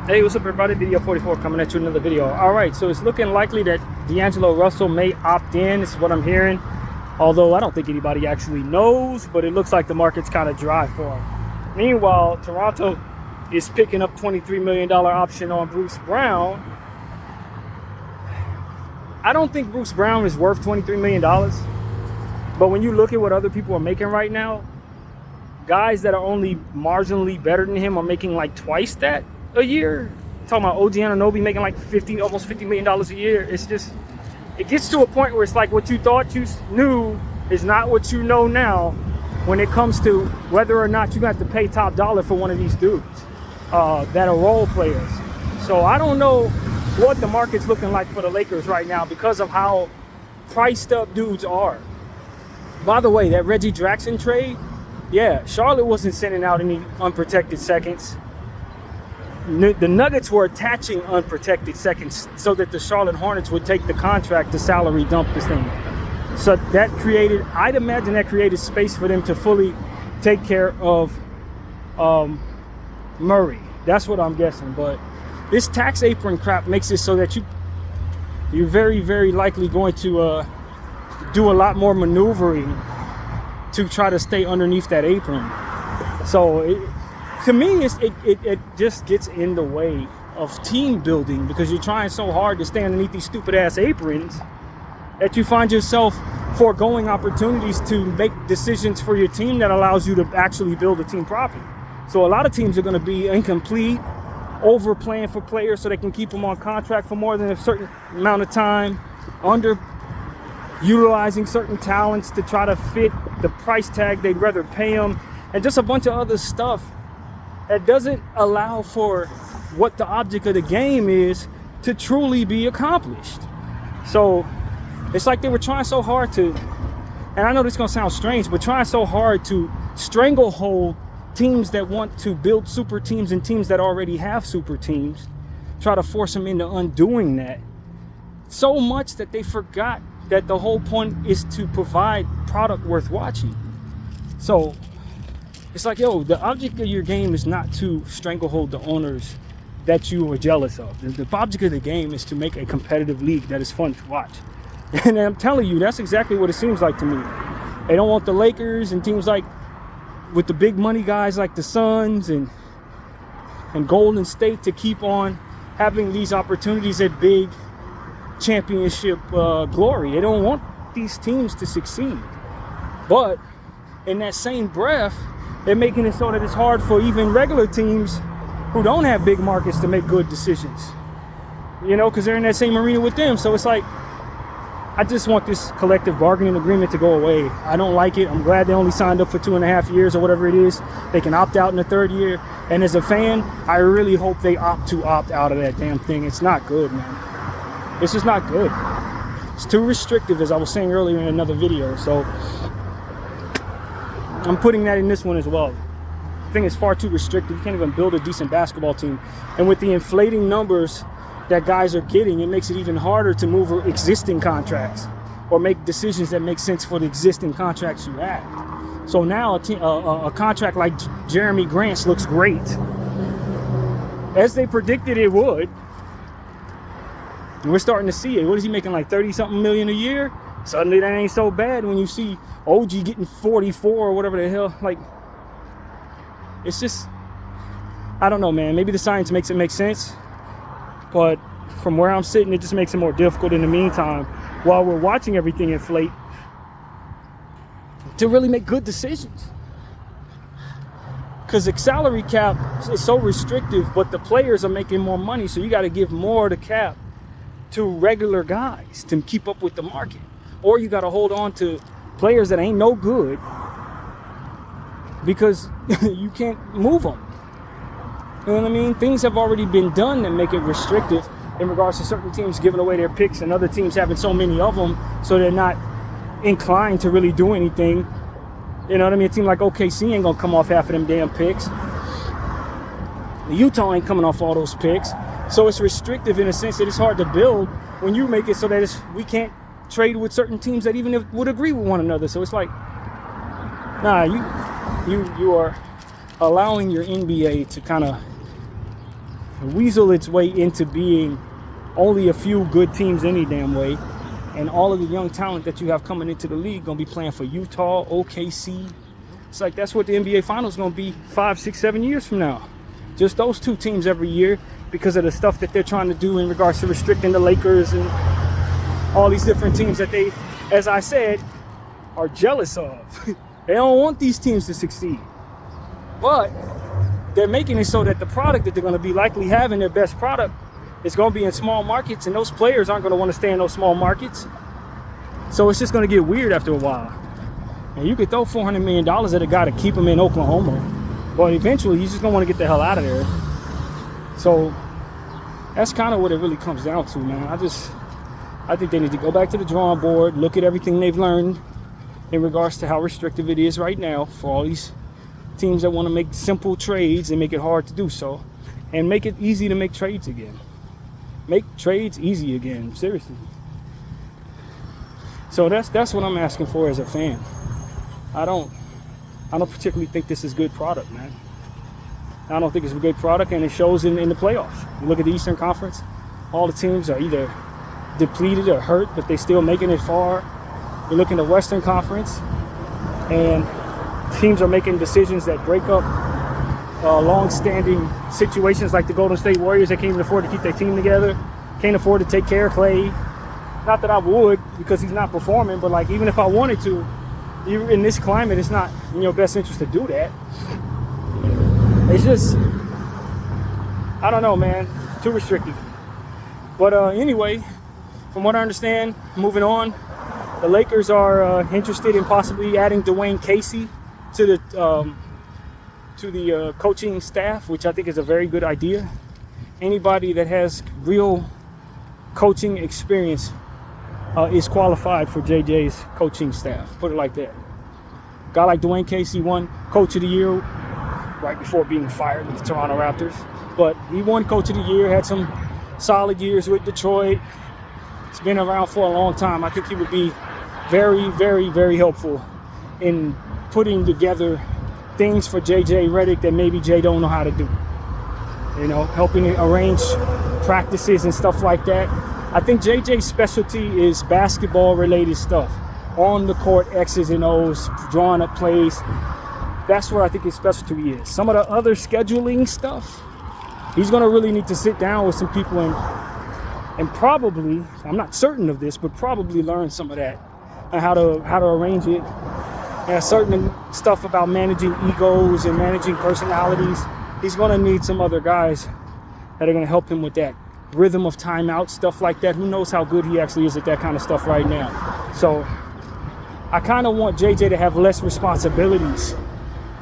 Hey, what's up everybody? Video 44 coming at you with another video. Alright, so it's looking likely that D'Angelo Russell may opt in. This is what I'm hearing. Although I don't think anybody actually knows, but it looks like the market's kind of dry for him. Meanwhile, Toronto is picking up $23 million option on Bruce Brown. I don't think Bruce Brown is worth $23 million. But when you look at what other people are making right now, guys that are only marginally better than him are making like twice that a year. I'm talking about OG Anunoby making like almost $50 million a year. It's just, it gets to a point where it's like what you thought you knew is not what you know now when it comes to whether or not you got to pay top dollar for one of these dudes that are role players. So I don't know what the market's looking like for the Lakers right now because of how priced up dudes are. By the way, that Reggie Jackson trade, yeah, Charlotte wasn't sending out any unprotected seconds. The Nuggets were attaching unprotected seconds so that the Charlotte Hornets would take the contract to salary dump this thing. So that created, I'd imagine that created space for them to fully take care of Murray. That's what I'm guessing. But this tax apron crap makes it so that you're very, very likely going to do a lot more maneuvering to try to stay underneath that apron. So to me, it just gets in the way of team building because you're trying so hard to stay underneath these stupid ass aprons that you find yourself foregoing opportunities to make decisions for your team that allows you to actually build a team properly. So a lot of teams are going to be incomplete, overplaying for players so they can keep them on contract for more than a certain amount of time, underutilizing certain talents to try to fit the price tag they'd rather pay them, and just a bunch of other stuff that doesn't allow for what the object of the game is to truly be accomplished. So it's like they were trying so hard to, and I know this is gonna sound strange, but trying so hard to stranglehold teams that want to build super teams and teams that already have super teams, try to force them into undoing that so much that they forgot that the whole point is to provide product worth watching. So it's like, yo, the object of your game is not to stranglehold the owners that you are jealous of. The object of the game is to make a competitive league that is fun to watch. And I'm telling you, that's exactly what it seems like to me. They don't want the Lakers and teams like with the big money guys like the Suns and Golden State to keep on having these opportunities at big championship glory. They don't want these teams to succeed. But in that same breath, they're making it so that it's hard for even regular teams who don't have big markets to make good decisions. You know, because they're in that same arena with them. So it's like, I just want this collective bargaining agreement to go away. I don't like it. I'm glad they only signed up for 2.5 years or whatever it is. They can opt out in the third year. And as a fan, I really hope they opt out of that damn thing. It's not good, man. It's just not good. It's too restrictive, as I was saying earlier in another video. So I'm putting that in this one as well. I think it's far too restrictive. You can't even build a decent basketball team. And with the inflating numbers that guys are getting, it makes it even harder to move existing contracts or make decisions that make sense for the existing contracts you have. So now a contract like Jeremy Grant's looks great, as they predicted it would. And we're starting to see it. What is he making, like 30-something million a year? Suddenly that ain't so bad when you see OG getting 44 or whatever the hell. Like, it's just, I don't know, man. Maybe the science makes it make sense. But from where I'm sitting, it just makes it more difficult in the meantime while we're watching everything inflate to really make good decisions. Because the salary cap is so restrictive, but the players are making more money. So you got to give more of the cap to regular guys to keep up with the market. Or you got to hold on to players that ain't no good because you can't move them. You know what I mean? Things have already been done that make it restrictive in regards to certain teams giving away their picks and other teams having so many of them so they're not inclined to really do anything. You know what I mean? A team like OKC ain't going to come off half of them damn picks. Utah ain't coming off all those picks. So it's restrictive in a sense that it's hard to build when you make it so that we can't trade with certain teams that even would agree with one another. So it's like, nah, you are allowing your NBA to kind of weasel its way into being only a few good teams any damn way. And all of the young talent that you have coming into the league gonna be playing for Utah, OKC. It's like that's what the NBA Finals gonna be 5, 6, 7 years from now. Just those two teams every year because of the stuff that they're trying to do in regards to restricting the Lakers and all these different teams that they, as I said, are jealous of. They don't want these teams to succeed. But they're making it so that the product that they're gonna be likely having, their best product, is gonna be in small markets, and those players aren't gonna wanna stay in those small markets. So it's just gonna get weird after a while. And you could throw $400 million at a guy to keep him in Oklahoma, but eventually he's just gonna wanna get the hell out of there. So that's kind of what it really comes down to, man. I think they need to go back to the drawing board, look at everything they've learned in regards to how restrictive it is right now for all these teams that want to make simple trades and make it hard to do so, and make it easy to make trades again. Make trades easy again, seriously. So that's what I'm asking for as a fan. I don't particularly think this is good product, man. I don't think it's a good product, and it shows in the playoffs. You look at the Eastern Conference, all the teams are either depleted or hurt, but they still making it far. You look in the Western Conference, and teams are making decisions that break up long-standing situations, like the Golden State Warriors. They can't even afford to keep their team together, can't afford to take care of Clay. Not that I would, because he's not performing, but like even if I wanted to, in this climate, it's not in your best interest to do that. It's just, I don't know, man, too restrictive. But anyway, from what I understand, moving on, the Lakers are interested in possibly adding Dwayne Casey to the coaching staff, which I think is a very good idea. Anybody that has real coaching experience is qualified for JJ's coaching staff, put it like that. A guy like Dwayne Casey won Coach of the Year right before being fired with the Toronto Raptors, but he won Coach of the Year, had some solid years with Detroit. He's been around for a long time. I think he would be very, very, very helpful in putting together things for JJ Redick that maybe Jay don't know how to do. You know, helping arrange practices and stuff like that. I think JJ's specialty is basketball related stuff. On the court, X's and O's, drawing up plays. That's where I think his specialty is. Some of the other scheduling stuff, he's gonna really need to sit down with some people and probably, I'm not certain of this, but probably learn some of that and how to arrange it. And certain stuff about managing egos and managing personalities. He's gonna need some other guys that are gonna help him with that rhythm of timeout, stuff like that. Who knows how good he actually is at that kind of stuff right now. So I kind of want JJ to have less responsibilities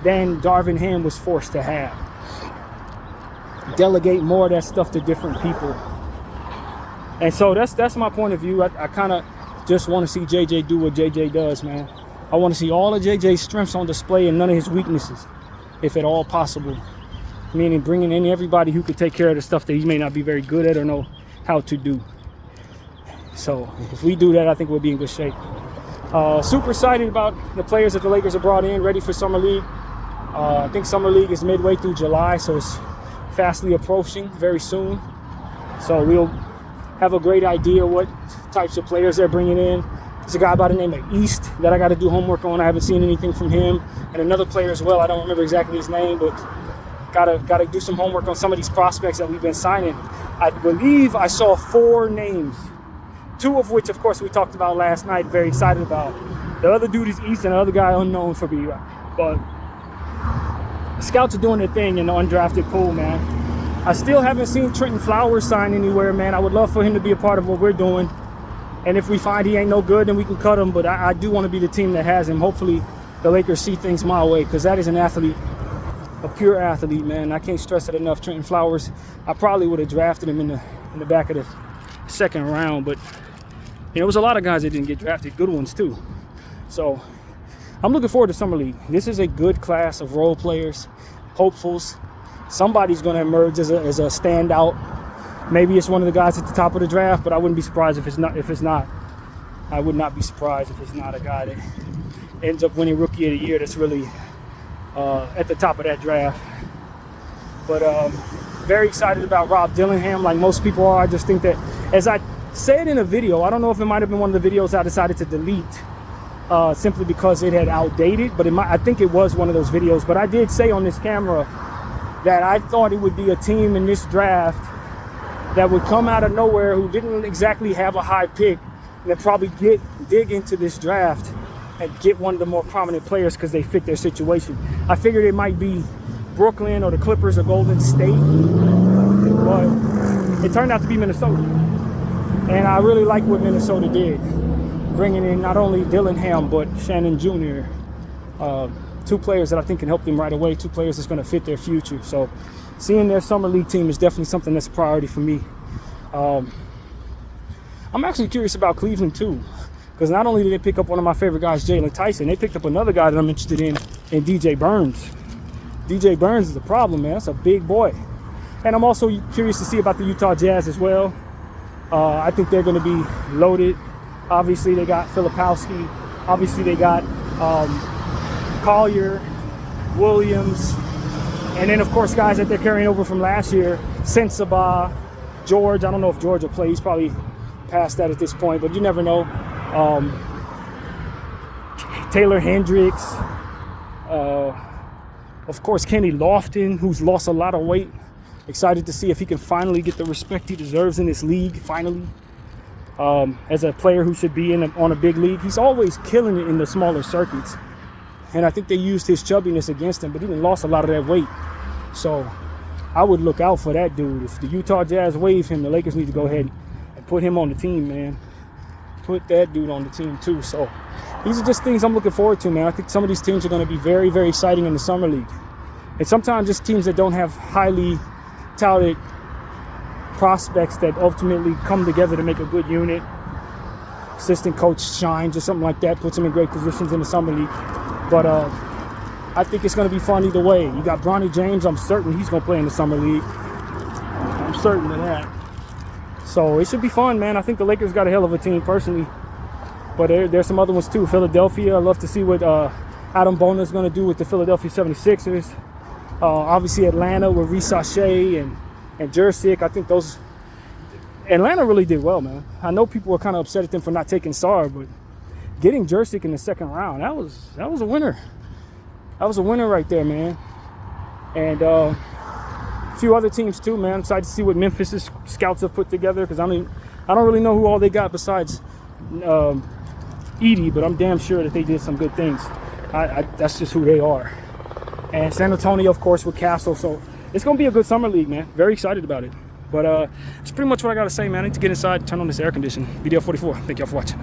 than Darvin Ham was forced to have. Delegate more of that stuff to different people. And so that's my point of view. I kind of just want to see JJ do what JJ does, man. I want to see all of JJ's strengths on display and none of his weaknesses, if at all possible. Meaning bringing in everybody who could take care of the stuff that he may not be very good at or know how to do. So if we do that, I think we'll be in good shape. Super excited about the players that the Lakers have brought in, ready for Summer League. I think Summer League is midway through July, so it's fastly approaching very soon. So we'll have a great idea what types of players they're bringing in. There's a guy by the name of East that I got to do homework on. I haven't seen anything from him. And another player as well. I don't remember exactly his name, but gotta do some homework on some of these prospects that we've been signing. I believe I saw 4 names, 2 of which, of course, we talked about last night. Very excited about. The other dude is East, and the other guy unknown for me. But scouts are doing their thing in the undrafted pool, man. I still haven't seen Trenton Flowers sign anywhere, man. I would love for him to be a part of what we're doing. And if we find he ain't no good, then we can cut him. But I do want to be the team that has him. Hopefully the Lakers see things my way, because that is an athlete, a pure athlete, man. I can't stress it enough. Trenton Flowers, I probably would have drafted him in the back of the second round. But you know, there was a lot of guys that didn't get drafted, good ones too. So I'm looking forward to Summer League. This is a good class of role players, hopefuls. Somebody's going to emerge as a standout. Maybe it's one of the guys at the top of the draft, but I wouldn't be surprised if it's not. I would not be surprised if it's not a guy that ends up winning Rookie of the Year that's really at the top of that draft. But Very excited about Rob Dillingham, like most people are. I just think that, as I said in a video, I don't know if it might have been one of the videos I decided to delete simply because it had outdated, but I think it was one of those videos. But I did say on this camera that I thought it would be a team in this draft that would come out of nowhere, who didn't exactly have a high pick, and then probably dig into this draft and get one of the more prominent players because they fit their situation. I figured it might be Brooklyn or the Clippers or Golden State, but it turned out to be Minnesota. And I really like what Minnesota did, bringing in not only Dillingham, but Shannon Jr., two players that I think can help them right away, two players that's going to fit their future. So seeing their summer league team is definitely something that's a priority for me. I'm actually curious about Cleveland too, because not only did they pick up one of my favorite guys, Jalen Tyson, they picked up another guy that I'm interested in DJ Burns. DJ Burns is a problem, man. That's a big boy. And I'm also curious to see about the Utah Jazz as well. I think they're going to be loaded. Obviously, they got Filipowski. Obviously, they got Collier, Williams, and then, of course, guys that they're carrying over from last year, Sensabaugh, George. I don't know if George will play. He's probably past that at this point, but you never know. Taylor Hendricks. Of course, Kenny Lofton, who's lost a lot of weight. Excited to see if he can finally get the respect he deserves in this league, finally. As a player who should be on a big league. He's always killing it in the smaller circuits. And I think they used his chubbiness against him, but he lost a lot of that weight. So I would look out for that dude. If the Utah Jazz waive him, the Lakers need to go ahead and put him on the team, man. Put that dude on the team too. So these are just things I'm looking forward to, man. I think some of these teams are going to be very, very exciting in the summer league. And sometimes just teams that don't have highly touted prospects that ultimately come together to make a good unit. Assistant coach shines or something like that, puts them in great positions in the summer league. But I think it's going to be fun either way. You got Bronny James. I'm certain he's going to play in the summer league. I'm certain of that. So it should be fun, man. I think the Lakers got a hell of a team personally. But there's some other ones too. Philadelphia, I'd love to see what Adam Bona is going to do with the Philadelphia 76ers. Obviously Atlanta with Risa Shea and Jursic. I think those Atlanta really did well, man. I know people were kind of upset at them for not taking Sarr, but getting Jursic in the second round, that was a winner. That was a winner right there, man. And a few other teams too, man. I'm excited to see what Memphis's scouts have put together, because I don't really know who all they got besides Edey, but I'm damn sure that they did some good things. That's just who they are. And San Antonio, of course, with Castle. So it's going to be a good summer league, man. Very excited about it. But it's pretty much what I got to say, man. I need to get inside, turn on this air conditioning. BDL44. Thank y'all for watching.